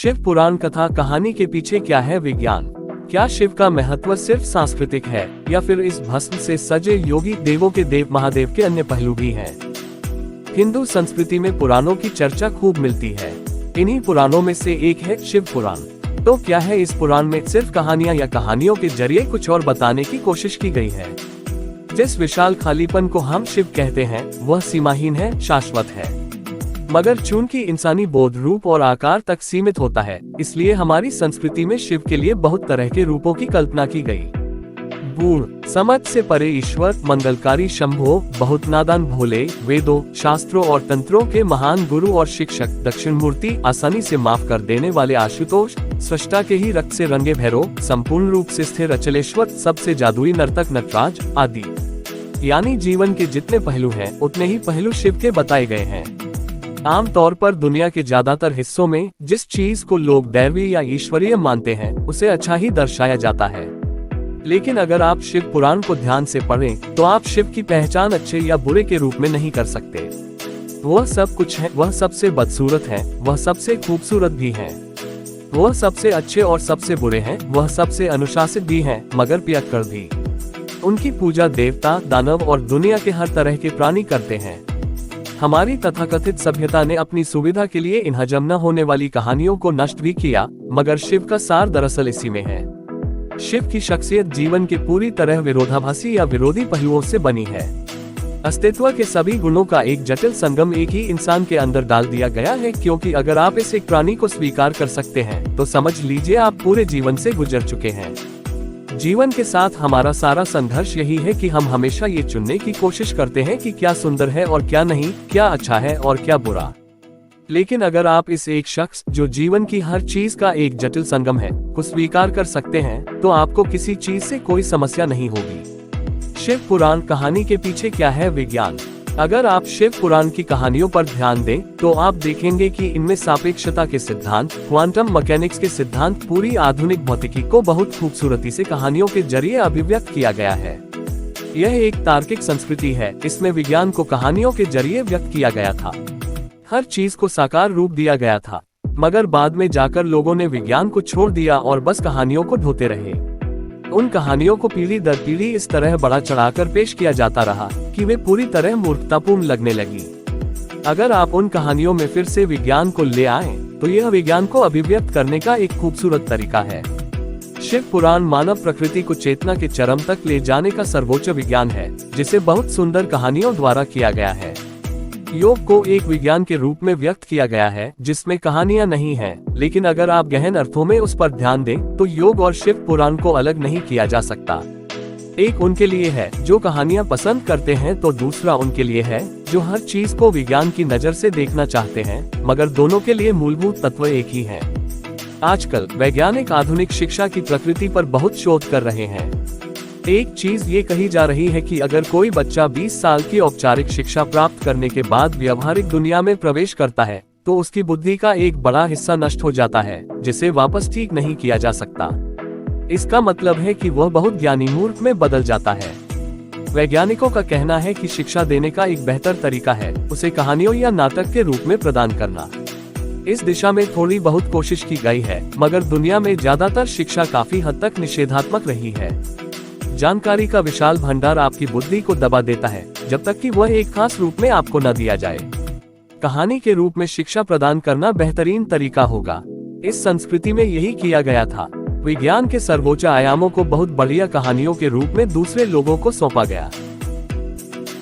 शिव पुराण कथा कहानी के पीछे क्या है विज्ञान? क्या शिव का महत्व सिर्फ सांस्कृतिक है या फिर इस भस्म से सजे योगी देवों के देव महादेव के अन्य पहलू भी हैं? हिंदू संस्कृति में पुराणों की चर्चा खूब मिलती है। इन्हीं पुराणों में से एक है शिव पुराण। तो क्या है इस पुराण में सिर्फ कहानियां या कहानियों के जरिए कुछ और बताने की कोशिश की गई है? जिस विशाल खालीपन को हम शिव कहते हैं वह सीमाहीन है, शाश्वत है, मगर चूंकि इंसानी बोध रूप और आकार तक सीमित होता है, इसलिए हमारी संस्कृति में शिव के लिए बहुत तरह के रूपों की कल्पना की गई। बूढ़ समझ से परे ईश्वर, मंगलकारी शंभो, बहुत नादान भोले, वेदों, शास्त्रों और तंत्रों के महान गुरु और शिक्षक, दक्षिण मूर्ति, आसानी से माफ कर देने वाले आशुतोष, सृष्टा के ही रक्त से रंगे भैरव, संपूर्ण रूप से स्थिर अचलेश्वर, सबसे जादुई नर्तक नटराज आदि। यानी जीवन के जितने पहलू हैं, उतने ही पहलू शिव के बताए गए हैं। आमतौर पर दुनिया के ज्यादातर हिस्सों में जिस चीज को लोग दैवी या ईश्वरीय मानते हैं उसे अच्छा ही दर्शाया जाता है, लेकिन अगर आप शिव पुराण को ध्यान से पढ़ें तो आप शिव की पहचान अच्छे या बुरे के रूप में नहीं कर सकते। वह सब कुछ है, वह सबसे बदसूरत है, वह सबसे खूबसूरत भी है, वह सबसे अच्छे और सबसे बुरे हैं, वह सबसे अनुशासित भी हैं, मगर पियक्कड़ भी। उनकी पूजा देवता, दानव और दुनिया के हर तरह के प्राणी करते हैं। हमारी तथाकथित सभ्यता ने अपनी सुविधा के लिए इन हजम न होने वाली कहानियों को नष्ट भी किया, मगर शिव का सार दरअसल इसी में है। शिव की शख्सियत जीवन के पूरी तरह विरोधाभासी या विरोधी पहलुओं से बनी है। अस्तित्व के सभी गुणों का एक जटिल संगम एक ही इंसान के अंदर डाल दिया गया है, क्योंकि अगर आप इस एक प्राणी को स्वीकार कर सकते हैं तो समझ लीजिए आप पूरे जीवन से गुजर चुके हैं। जीवन के साथ हमारा सारा संघर्ष यही है कि हम हमेशा ये चुनने की कोशिश करते हैं कि क्या सुंदर है और क्या नहीं, क्या अच्छा है और क्या बुरा। लेकिन अगर आप इस एक शख्स, जो जीवन की हर चीज का एक जटिल संगम है, को स्वीकार कर सकते हैं तो आपको किसी चीज से कोई समस्या नहीं होगी। शिव पुराण कहानी के पीछे क्या है विज्ञान? अगर आप शिव पुराण की कहानियों पर ध्यान दें तो आप देखेंगे कि इनमें सापेक्षता के सिद्धांत, क्वांटम मैकेनिक्स के सिद्धांत, पूरी आधुनिक भौतिकी को बहुत खूबसूरती से कहानियों के जरिए अभिव्यक्त किया गया है। यह एक तार्किक संस्कृति है, इसमें विज्ञान को कहानियों के जरिए व्यक्त किया गया था। हर चीज को साकार रूप दिया गया था, मगर बाद में जाकर लोगों ने विज्ञान को छोड़ दिया और बस कहानियों को ढोते रहे। उन कहानियों को पीढ़ी दर पीढ़ी इस तरह बढ़ा चढ़ाकर पेश किया जाता रहा कि वे पूरी तरह मूर्खतापूर्ण लगने लगी। अगर आप उन कहानियों में फिर से विज्ञान को ले आएं, तो यह विज्ञान को अभिव्यक्त करने का एक खूबसूरत तरीका है। शिव पुराण मानव प्रकृति को चेतना के चरम तक ले जाने का सर्वोच्च विज्ञान है, जिसे बहुत सुंदर कहानियों द्वारा किया गया है। योग को एक विज्ञान के रूप में व्यक्त किया गया है जिसमें कहानियां नहीं हैं, लेकिन अगर आप गहन अर्थों में उस पर ध्यान दें तो योग और शिव पुराण को अलग नहीं किया जा सकता। एक उनके लिए है जो कहानियां पसंद करते हैं, तो दूसरा उनके लिए है जो हर चीज को विज्ञान की नजर से देखना चाहते हैं, मगर दोनों के लिए मूलभूत तत्व एक ही है। आजकल वैज्ञानिक आधुनिक शिक्षा की प्रकृति पर बहुत शोध कर रहे हैं। एक चीज ये कही जा रही है कि अगर कोई बच्चा 20 साल की औपचारिक शिक्षा प्राप्त करने के बाद व्यावहारिक दुनिया में प्रवेश करता है तो उसकी बुद्धि का एक बड़ा हिस्सा नष्ट हो जाता है, जिसे वापस ठीक नहीं किया जा सकता। इसका मतलब है कि वह बहुत ज्ञानी मूर्ख में बदल जाता है। वैज्ञानिकों का कहना है कि शिक्षा देने का एक बेहतर तरीका है उसे कहानियों या नाटक के रूप में प्रदान करना। इस दिशा में थोड़ी बहुत कोशिश की गई है, मगर दुनिया में ज्यादातर शिक्षा काफी हद तक निषेधात्मक रही है। जानकारी का विशाल भंडार आपकी बुद्धि को दबा देता है जब तक कि वह एक खास रूप में आपको न दिया जाए। कहानी के रूप में शिक्षा प्रदान करना बेहतरीन तरीका होगा। इस संस्कृति में यही किया गया था। विज्ञान के सर्वोच्च आयामों को बहुत बढ़िया कहानियों के रूप में दूसरे लोगों को सौंपा गया।